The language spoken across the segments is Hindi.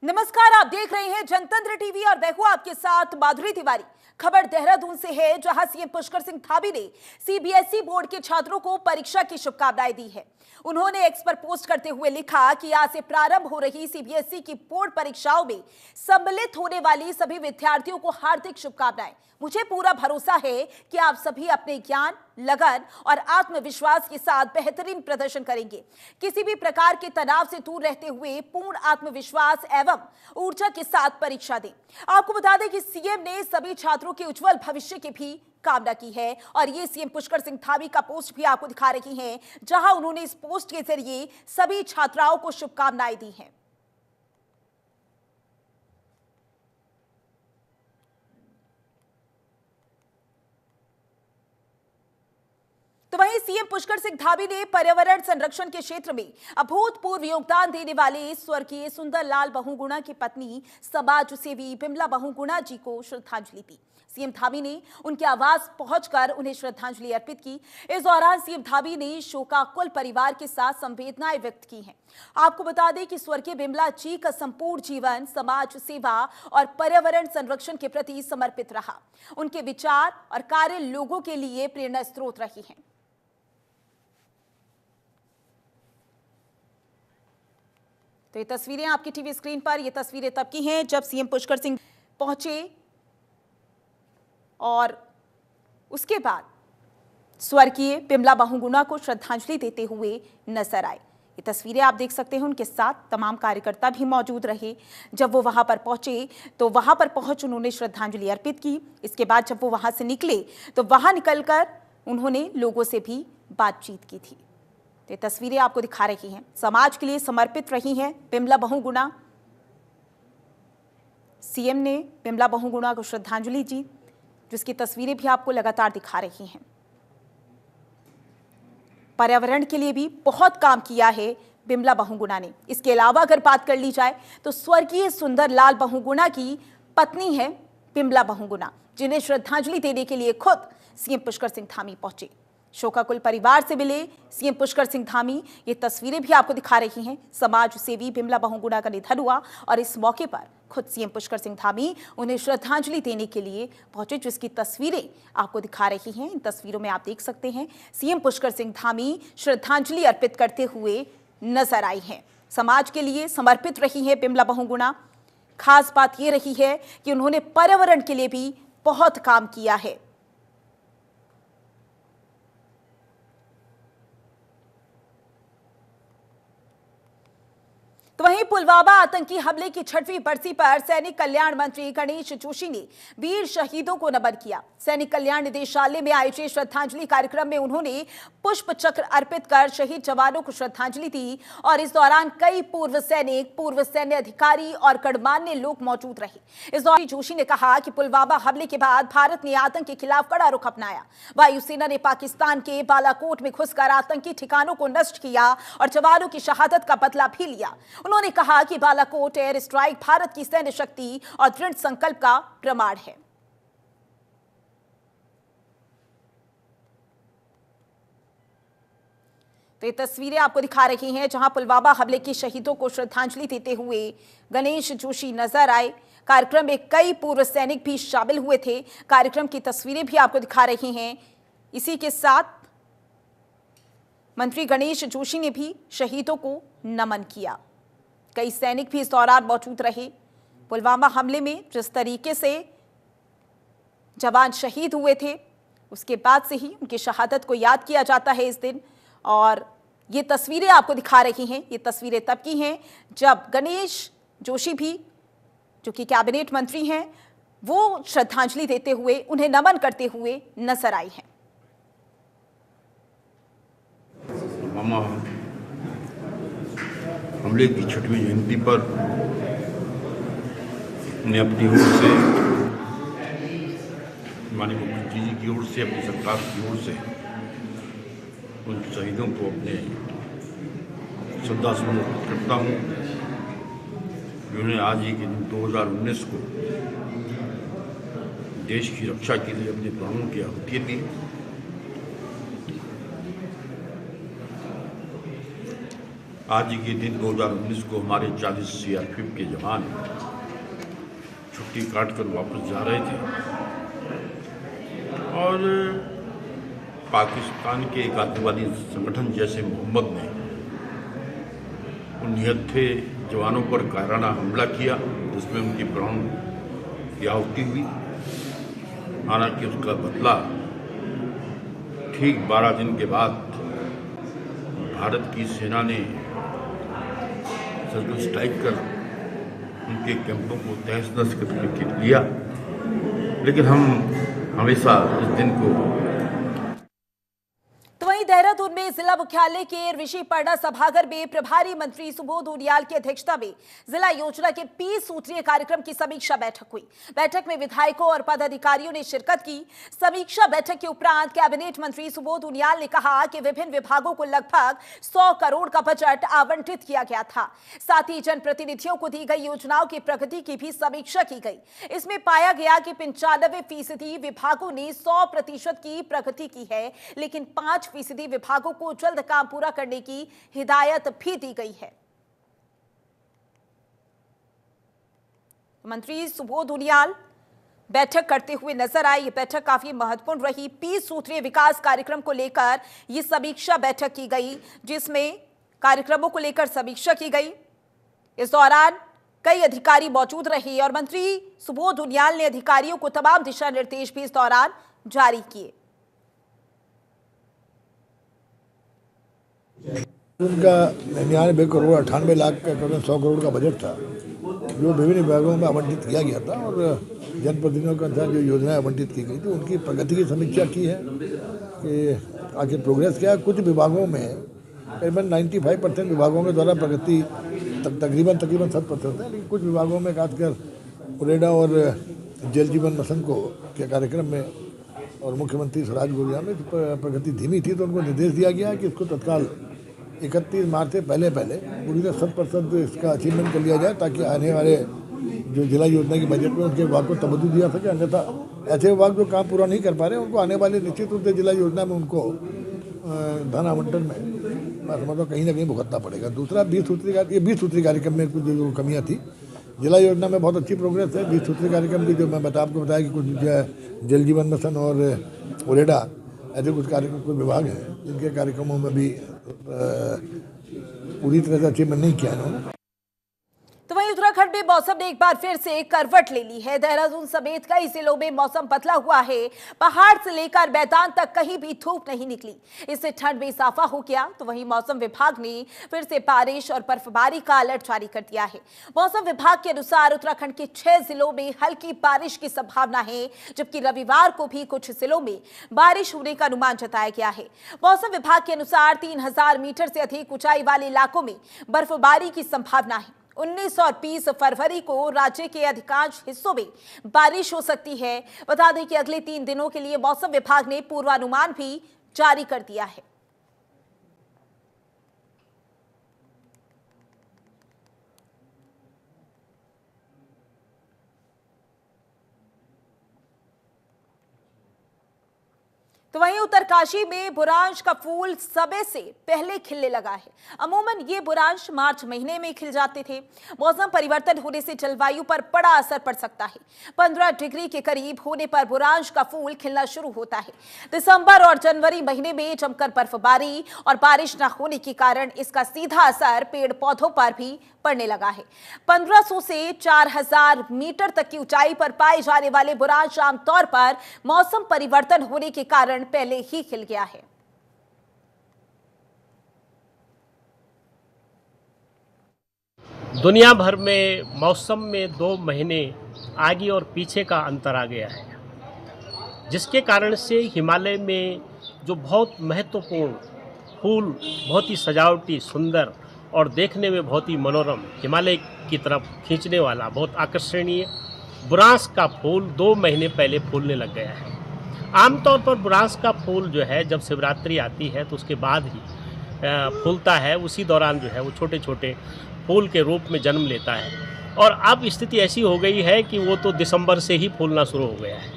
नमस्कार, आप देख रहे हैं जनतंत्र टीवी और मैं हूं आपके साथ माधुरी तिवारी। खबर देहरादून से है, जहां सीएम पुष्कर सिंह धामी ने सीबीएसई बोर्ड के छात्रों को परीक्षा की शुभकामनाएं दी है। उन्होंने एक्स पर पोस्ट करते हुए लिखा कि आज से प्रारंभ हो रही सीबीएसई की बोर्ड परीक्षाओं में सम्मिलित होने वाली सभी विद्यार्थियों को हार्दिक शुभकामनाएं। मुझे पूरा भरोसा है कि आप सभी अपने ज्ञान, लगन और आत्मविश्वास के साथ बेहतरीन प्रदर्शन करेंगे। किसी भी प्रकार के तनाव से दूर रहते हुए पूर्ण आत्मविश्वास एवं ऊर्जा के साथ परीक्षा दें। आपको बता दें कि सीएम ने सभी छात्रों के उज्जवल भविष्य की भी कामना की है और ये सीएम पुष्कर सिंह धामी का पोस्ट भी आपको दिखा रही हैं, जहां उन्होंने इस पोस्ट के जरिए सभी छात्राओं को शुभकामनाएं दी हैं। तो वहीं सीएम पुष्कर सिंह धामी ने पर्यावरण संरक्षण के क्षेत्र में अभूतपूर्व योगदान देने वाले स्वर्गीय सुंदरलाल बहुगुणा की पत्नी समाज सेवी बिमला बहुगुणा जी को श्रद्धांजलि दी। सीएम धामी ने उनके आवास पहुंचकर उन्हें श्रद्धांजलि अर्पित की। इस दौरान सीएम धामी ने शोकाकुल परिवार के साथ संवेदनाएं व्यक्त की हैं। आपको बता दें कि स्वर्गीय बिमला जी का संपूर्ण जीवन समाज सेवा और पर्यावरण संरक्षण के प्रति समर्पित रहा। उनके विचार और कार्य लोगों के लिए प्रेरणा स्रोत रही हैं। तो ये तस्वीरें आपकी टीवी स्क्रीन पर, ये तस्वीरें तब की हैं जब सीएम पुष्कर सिंह पहुंचे और उसके बाद स्वर्गीय बिमला बहुगुणा को श्रद्धांजलि देते हुए नजर आए। ये तस्वीरें आप देख सकते हैं, उनके साथ तमाम कार्यकर्ता भी मौजूद रहे। जब वो वहां पर पहुंचे तो वहां पर पहुंच उन्होंने श्रद्धांजलि अर्पित की। इसके बाद जब वो वहां से निकले तो वहां निकलकर उन्होंने लोगों से भी बातचीत की थी। तो ये तस्वीरें आपको दिखा रही हैं, समाज के लिए समर्पित रही हैं बिमला बहुगुणा। सीएम ने बिमला बहुगुणा को श्रद्धांजलि दी, जिसकी तस्वीरें भी आपको लगातार दिखा रही हैं। पर्यावरण के लिए भी बहुत काम किया है बिमला बहुगुणा ने। इसके अलावा अगर बात कर ली जाए तो स्वर्गीय सुंदरलाल बहुगुणा की पत्नी है बिमला बहुगुणा, जिन्हें श्रद्धांजलि देने के लिए खुद सीएम पुष्कर सिंह धामी पहुंचे। शोकाकुल परिवार से मिले सीएम पुष्कर सिंह धामी। ये तस्वीरें भी आपको दिखा रही हैं। समाज सेवी बिमला बहुगुणा का निधन हुआ और इस मौके पर खुद सीएम पुष्कर सिंह धामी उन्हें श्रद्धांजलि देने के लिए पहुंचे, जिसकी तस्वीरें आपको दिखा रही हैं। इन तस्वीरों में आप देख सकते हैं सीएम पुष्कर सिंह धामी श्रद्धांजलि अर्पित करते हुए नजर आई हैं। समाज के लिए समर्पित रही है बिमला बहुगुणा। खास बात यह रही है कि उन्होंने पर्यावरण के लिए भी बहुत काम किया है। तो वहीं पुलवामा आतंकी हमले की 6वीं बरसी पर सैनिक कल्याण मंत्री गणेश जोशी ने वीर शहीदों को नमन किया। सैनिक कल्याण निदेशालय में आयोजित श्रद्धांजलि कार्यक्रम में उन्होंने पुष्प चक्र अर्पित कर शहीद जवानों को श्रद्धांजलि दी और इस दौरान कई पूर्व सैनिक, पूर्व सैन्य अधिकारी और गणमान्य लोग मौजूद रहे। इस दौरान जोशी ने कहा कि पुलवामा हमले के बाद भारत ने आतंक के खिलाफ कड़ा रुख अपनाया। वायुसेना ने पाकिस्तान के बालाकोट में घुसकर आतंकी ठिकानों को नष्ट किया और जवानों की शहादत का बदला भी लिया। उन्होंने कहा कि बालाकोट एयर स्ट्राइक भारत की सैन्य शक्ति और दृढ़ संकल्प का प्रमाण है। तो ये तस्वीरें आपको दिखा रही हैं, जहां पुलवामा हमले के शहीदों को श्रद्धांजलि देते हुए गणेश जोशी नजर आए। कार्यक्रम में कई पूर्व सैनिक भी शामिल हुए थे। कार्यक्रम की तस्वीरें भी आपको दिखा रही हैं। इसी के साथ मंत्री गणेश जोशी ने भी शहीदों को नमन किया। कई सैनिक भी इस दौरान मौजूद रहे। पुलवामा हमले में जिस तरीके से जवान शहीद हुए थे, उसके बाद से ही उनकी शहादत को याद किया जाता है इस दिन। और ये तस्वीरें आपको दिखा रही हैं, ये तस्वीरें तब की हैं जब गणेश जोशी भी, जो कि कैबिनेट मंत्री हैं, वो श्रद्धांजलि देते हुए, उन्हें नमन करते हुए नजर आई हैं। हमले की 6वीं जयंती पर मैं अपनी ओर से, माननीय मुख्यमंत्री जी की ओर से, अपनी सरकार की ओर से उन शहीदों को अपने श्रद्धासुमन करता हूँ, जिन्होंने आज ही के दिन 2019 को देश की रक्षा के लिए अपने प्राणों की आहुति दी। आज के दिन 2019 को हमारे 40 सीआरपीएफ के जवान छुट्टी काट कर वापस जा रहे थे और पाकिस्तान के एक आतंकवादी संगठन जैसे मोहम्मद ने उन निहत्थे जवानों पर कायराना हमला किया, जिसमें उनकी प्राण की आहुति हुई। हालांकि उसका बदला ठीक 12 दिन के बाद भारत की सेना ने सर्जिकल स्ट्राइक कर उनके कैंपों को तहस-नहस करके लिया। लेकिन हम हमेशा इस दिन को देहरादून में जिला मुख्यालय के ऋषि पर्णा सभागार में प्रभारी मंत्री सुबोध उनियाल की अध्यक्षता में जिला योजना के 20 सूत्रीय कार्यक्रम की समीक्षा बैठक हुई। बैठक में विधायकों और पदाधिकारियों ने शिरकत की। समीक्षा बैठक के उपरांत कैबिनेट मंत्री सुबोध उनियाल ने कहा कि विभिन्न विभागों को लगभग 100 करोड़ का बजट आवंटित किया गया था। साथ ही जनप्रतिनिधियों को दी गई योजनाओं की प्रगति की भी समीक्षा की गई। इसमें पाया गया कि 95% विभागों ने 100% की प्रगति की है, लेकिन 5% विभागों को जल्द काम पूरा करने की हिदायत भी दी गई है। मंत्री सुबोध उनियाल बैठक करते हुए नजर आए। ये बैठक काफी महत्वपूर्ण रही। 20 सूत्रीय विकास कार्यक्रम को लेकर ये समीक्षा बैठक की गई, जिसमें कार्यक्रमों को लेकर समीक्षा की गई। इस दौरान कई अधिकारी मौजूद रहे और मंत्री सुबोध उनियाल ने अधिकारियों को तमाम दिशा निर्देश भी इस दौरान जारी किए। उनका 99 करोड़ 98 लाख का 100 करोड़ का बजट था, जो विभिन्न विभागों में आवंटित किया गया था और जनप्रतिनिधियों के अनुसार जो योजनाएं आवंटित की गई थी उनकी प्रगति की समीक्षा की है कि आखिर प्रोग्रेस क्या है। कुछ विभागों में करीबन 95% विभागों के द्वारा प्रगति तकरीबन 100% है, लेकिन कुछ विभागों में खासकर उरेडा और जल जीवन मिशन को के कार्यक्रम में और मुख्यमंत्री स्वराज गोविंद में प्रगति धीमी थी, तो उनको निर्देश दिया गया कि इसको तत्काल 31 मार्च से पहले पूरी तरह 100% इसका अचीवमेंट कर लिया जाए, ताकि आने वाले जो जिला योजना की बजट में उनके विभाग को तवज्जो दिया सके। अन्यथा ऐसे विभाग जो काम पूरा नहीं कर पा रहे उनको आने वाले निश्चित रूप से जिला योजना में उनको धन आवंटन में मैं समझता हूँ कहीं ना कहीं भुगतना पड़ेगा। दूसरा 20 सूत्री कार्यक्रम में कुछ जो कमियाँ थी, जिला योजना में बहुत अच्छी प्रोग्रेस है। 20 सूत्री कार्यक्रम की जो मैं आपको बताया कि कुछ जल जीवन मिशन और उरेडा ऐसे कुछ विभाग हैं जिनके कार्यक्रमों में भी पूरी तरह से अचीवमेंट नहीं किया इन्होंने। तो वहीं उत्तराखंड में मौसम ने एक बार फिर से करवट ले ली है। देहरादून समेत कई जिलों में मौसम बदला हुआ है। पहाड़ से लेकर मैदान तक कहीं भी धूप नहीं निकली, इससे ठंड में इजाफा हो गया। तो वहीं मौसम विभाग ने फिर से बारिश और बर्फबारी का अलर्ट जारी कर दिया है। मौसम विभाग के अनुसार उत्तराखंड के 6 जिलों में हल्की बारिश की संभावना है, जबकि रविवार को भी कुछ जिलों में बारिश होने का अनुमान जताया गया है। मौसम विभाग के अनुसार 3000 मीटर से अधिक ऊंचाई वाले इलाकों में बर्फबारी की संभावना है। 19 और 20 फरवरी को राज्य के अधिकांश हिस्सों में बारिश हो सकती है। बता दें कि अगले 3 दिनों के लिए मौसम विभाग ने पूर्वानुमान भी जारी कर दिया है। तो वहीं उत्तरकाशी में बुरांश का फूल समय से पहले खिलने लगा है। अमूमन ये बुरांश मार्च महीने में खिल जाते थे। मौसम परिवर्तन होने से जलवायु पर बड़ा असर पड़ सकता है। 15 डिग्री के करीब होने पर बुरांश का फूल खिलना शुरू होता है। दिसंबर और जनवरी महीने में जमकर बर्फबारी और बारिश न होने के कारण इसका सीधा असर पेड़ पौधों पर भी पड़ने लगा है। 1500 से 4000 मीटर तक की ऊंचाई पर पाए जाने वाले बुरांश आमतौर पर मौसम परिवर्तन होने के कारण पहले ही खिल गया है। दुनिया भर में मौसम में 2 महीने आगे और पीछे का अंतर आ गया है, जिसके कारण से हिमालय में जो बहुत महत्वपूर्ण फूल, बहुत ही सजावटी, सुंदर और देखने में बहुत ही मनोरम, हिमालय की तरफ खींचने वाला, बहुत आकर्षणीय बुरांश का फूल 2 महीने पहले फूलने लग गया है। आमतौर पर बुरांश का फूल जो है जब शिवरात्रि आती है तो उसके बाद ही फूलता है। उसी दौरान जो है वो छोटे छोटे फूल के रूप में जन्म लेता है और अब स्थिति ऐसी हो गई है कि वो तो दिसंबर से ही फूलना शुरू हो गया है।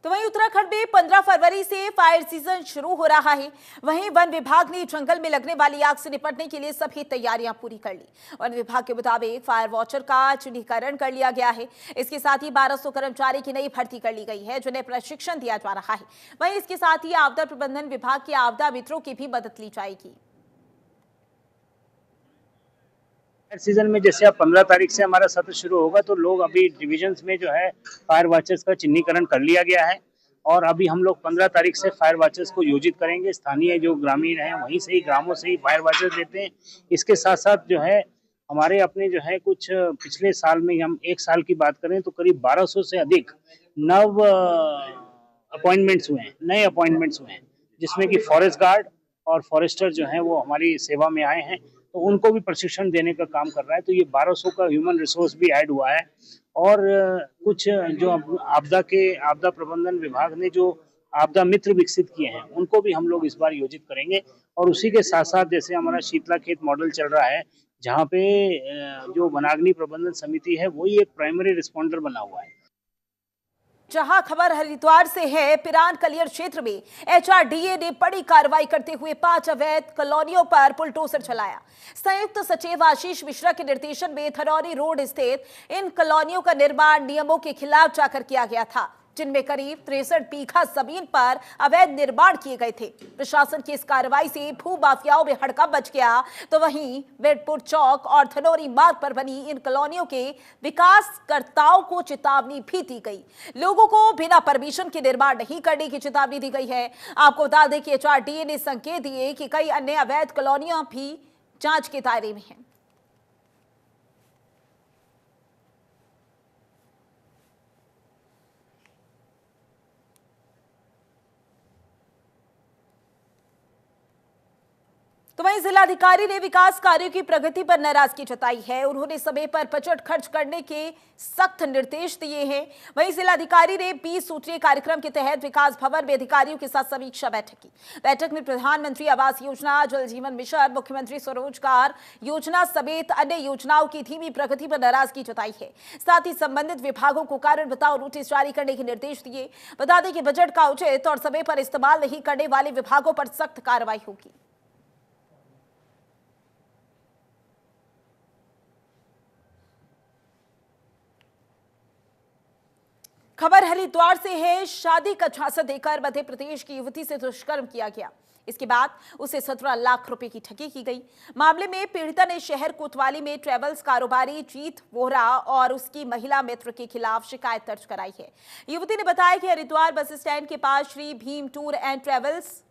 तो वहीं उत्तराखंड में 15 फरवरी से फायर सीजन शुरू हो रहा है। वहीं वन विभाग ने जंगल में लगने वाली आग से निपटने के लिए सभी तैयारियां पूरी कर ली। वन विभाग के मुताबिक फायर वॉचर का चिन्हीकरण कर लिया गया है। इसके साथ ही 1200 कर्मचारी की नई भर्ती कर ली गई है, जिन्हें प्रशिक्षण दिया जा रहा है। वहीं इसके साथ ही आपदा प्रबंधन विभाग के आपदा मित्रों की भी मदद ली जाएगी। सीजन में जैसे अब 15 तारीख से हमारा सत्र शुरू होगा, तो लोग अभी डिविजन्स में जो है फायर वॉचर्स का चिन्हीकरण कर लिया गया है और अभी हम लोग 15 तारीख से फायर वॉचर्स को योजित करेंगे। स्थानीय जो ग्रामीण हैं वहीं से ही, ग्रामों से ही फायर वॉचर्स देते हैं। इसके साथ साथ जो है हमारे अपने जो है कुछ पिछले साल में, हम एक साल की बात करें तो करीब 1200 से अधिक नए अपॉइंटमेंट्स हुए हैं, जिसमें कि फॉरेस्ट गार्ड और फॉरेस्टर जो हैं वो हमारी सेवा में आए हैं, तो उनको भी प्रशिक्षण देने का काम कर रहा है। तो ये 1200 का ह्यूमन रिसोर्स भी ऐड हुआ है और कुछ जो आपदा प्रबंधन विभाग ने जो आपदा मित्र विकसित किए हैं उनको भी हम लोग इस बार योजित करेंगे। और उसी के साथ साथ जैसे हमारा शीतला खेत मॉडल चल रहा है, जहाँ पे जो वनाग्नि प्रबंधन समिति है वही एक प्राइमरी रिस्पॉन्डर बना हुआ है। जहां खबर हरिद्वार से है, पिरान कलियर क्षेत्र में एचआरडीए ने बड़ी कार्रवाई करते हुए 5 अवैध कॉलोनियों पर बुलडोजर चलाया। संयुक्त सचिव आशीष मिश्रा के निर्देशन में धनौरी रोड स्थित इन कॉलोनियों का निर्माण नियमों के खिलाफ जाकर किया गया था, जिनमें करीब 63 बीघा जमीन पर अवैध निर्माण किए गए थे। प्रशासन की इस कार्रवाई से भू माफियाओं में हड़कंप बच गया। तो वहीं वेदपुर चौक और धनौरी मार्ग पर बनी इन कॉलोनियों के विकासकर्ताओं को चेतावनी भी दी गई। लोगों को बिना परमिशन के निर्माण नहीं करने की चेतावनी दी गई है। आपको बता दें कि एचआरडीए ने संकेत दिए कि कई अन्य अवैध कॉलोनियां भी जांच के दायरे में हैं। तो वहीं जिलाधिकारी ने विकास कार्यों की प्रगति पर नाराजगी जताई है। उन्होंने समय पर बजट खर्च करने के सख्त निर्देश दिए हैं। वहीं जिलाधिकारी ने 20 सूत्रीय कार्यक्रम के तहत विकास भवन में अधिकारियों के साथ समीक्षा बैठक की। बैठक में प्रधानमंत्री आवास योजना, जल जीवन मिशन, मुख्यमंत्री स्वरोजगार योजना समेत अन्य योजनाओं की धीमी प्रगति पर नाराजगी जताई है। साथ ही संबंधित विभागों को कारण बताओ नोटिस जारी करने के निर्देश दिए। बता दें कि बजट का उचित और समय पर इस्तेमाल नहीं करने वाले विभागों पर सख्त कार्रवाई होगी। खबर हरिद्वार से है। शादी का झांसा देकर मध्य प्रदेश की युवती से दुष्कर्म किया गया। इसके बाद उसे 17 लाख रुपए की ठगी की गई। मामले में पीड़िता ने शहर कोतवाली में ट्रेवल्स कारोबारी जीत वोहरा और उसकी महिला मित्र के खिलाफ शिकायत दर्ज कराई है। युवती ने बताया कि हरिद्वार बस स्टैंड के पास Shri Bheem tour and travels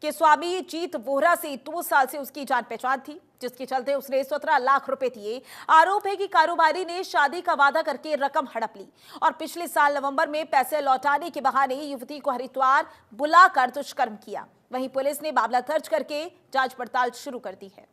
के स्वामी जीत वोहरा से 2 साल से उसकी जान पहचान थी, जिसके चलते उसने 17 लाख रुपए दिए। आरोप है कि कारोबारी ने शादी का वादा करके रकम हड़प ली और पिछले साल नवंबर में पैसे लौटाने के बहाने युवती को हरिद्वार बुलाकर दुष्कर्म किया। वहीं पुलिस ने मामला दर्ज करके जांच पड़ताल शुरू कर दी है।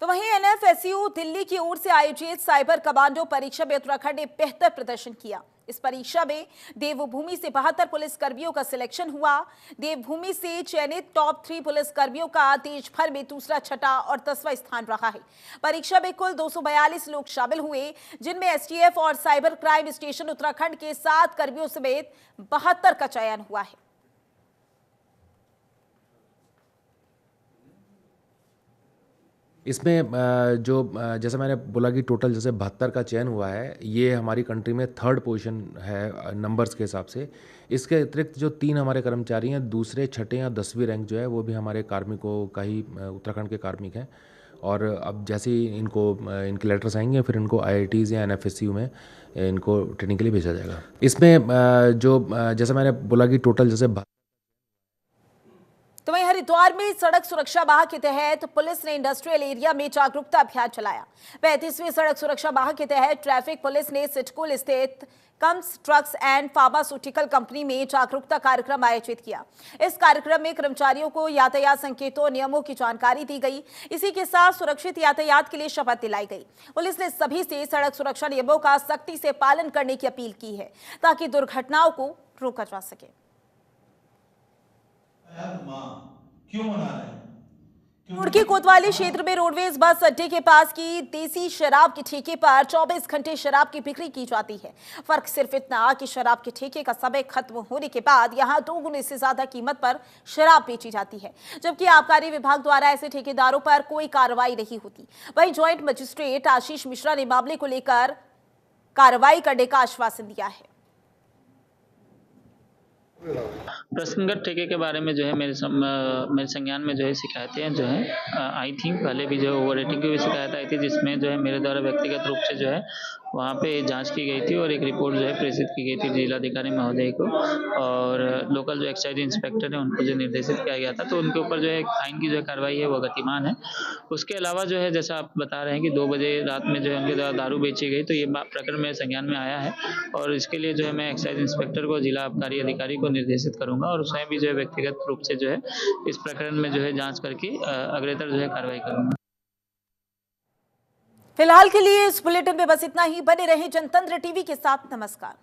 तो वहीं एनएफएसयू दिल्ली की ओर से आयोजित साइबर कमांडो परीक्षा में उत्तराखंड ने बेहतर प्रदर्शन किया। इस परीक्षा में देवभूमि से 72 पुलिसकर्मियों का सिलेक्शन हुआ। देवभूमि से चयनित टॉप 3 पुलिसकर्मियों का देश भर में दूसरा, छठा और 10वां स्थान रहा है। परीक्षा में कुल 242 लोग शामिल हुए, जिनमें एसटीएफ और साइबर क्राइम स्टेशन उत्तराखंड के 7 कर्मियों समेत 72 का चयन हुआ है। इसमें जो जैसे मैंने बोला कि टोटल जैसे 72 का चयन हुआ है, ये हमारी कंट्री में 3rd पोजीशन है नंबर्स के हिसाब से। इसके अतिरिक्त जो 3 हमारे कर्मचारी हैं, दूसरे, छठे या 10वीं रैंक जो है वो भी हमारे कार्मिकों का ही, उत्तराखंड के कार्मिक हैं। और अब जैसे ही इनके लेटर्स आएंगे, फिर इनको IITs या NFSU में इनको ट्रेनिंग के लिए भेजा जाएगा। इसमें जो जैसे मैंने बोला कि टोटल जैसे तो वहीं हरिद्वार में सड़क सुरक्षा माह के तहत पुलिस ने इंडस्ट्रियल एरिया में जागरूकता अभियान चलाया। 35वीं सड़क सुरक्षा माह के तहत ट्रैफिक पुलिस ने सिटकुल स्थित comes trucks and pharmaceutical company में जागरूकता कार्यक्रम आयोजित किया। इस कार्यक्रम में कर्मचारियों को यातायात संकेतों, नियमों की जानकारी दी गई। इसी के साथ सुरक्षित यातायात के लिए शपथ दिलाई गई। पुलिस ने सभी से सड़क सुरक्षा नियमों का सख्ती से पालन करने की अपील की है, ताकि दुर्घटनाओं को रोका जा सके। क्यों मना रहे हैं? रुड़की कोतवाली क्षेत्र में रोडवेज बस अड्डे के पास की देसी शराब के ठेके पर 24 घंटे शराब की बिक्री की जाती है। फर्क सिर्फ इतना कि शराब के ठेके का समय खत्म होने के बाद यहां 2 गुने से ज्यादा कीमत पर शराब बेची जाती है, जबकि आबकारी विभाग द्वारा ऐसे ठेकेदारों पर कोई कार्रवाई नहीं होती। वहीं ज्वाइंट मजिस्ट्रेट आशीष मिश्रा ने मामले को लेकर कार्रवाई करने का आश्वासन दिया है। प्रसंगत ठेके के बारे में जो है मेरे संज्ञान में जो है शिकायतें जो है आई थी। पहले भी जो ओवर रेटिंग की भी शिकायत आई थी, जिसमें जो है मेरे द्वारा व्यक्तिगत रूप से जो है वहाँ पे जांच की गई थी और एक रिपोर्ट जो है प्रेषित की गई थी जिलाधिकारी महोदय को, और लोकल जो एक्साइज इंस्पेक्टर है उनको जो निर्देशित किया गया था। तो उनके ऊपर जो है फाइन की जो कार्रवाई है वो गतिमान है। उसके अलावा जो है जैसा आप बता रहे हैं कि 2 बजे रात में जो है उनके द्वारा दारू बेची गई, तो ये प्रकरण मेरे संज्ञान में आया है और इसके लिए जो है मैं एक्साइज इंस्पेक्टर को, जिला आबकारी अधिकारी को निर्देशित करूंगा और उसमें भी जो है व्यक्तिगत रूप से जो है इस प्रकरण में जो है जांच करके अग्रेतर जो है कार्रवाई करूंगा। फिलहाल के लिए इस बुलेटिन में बस इतना ही। बने रहे जनतंत्र टीवी के साथ। नमस्कार।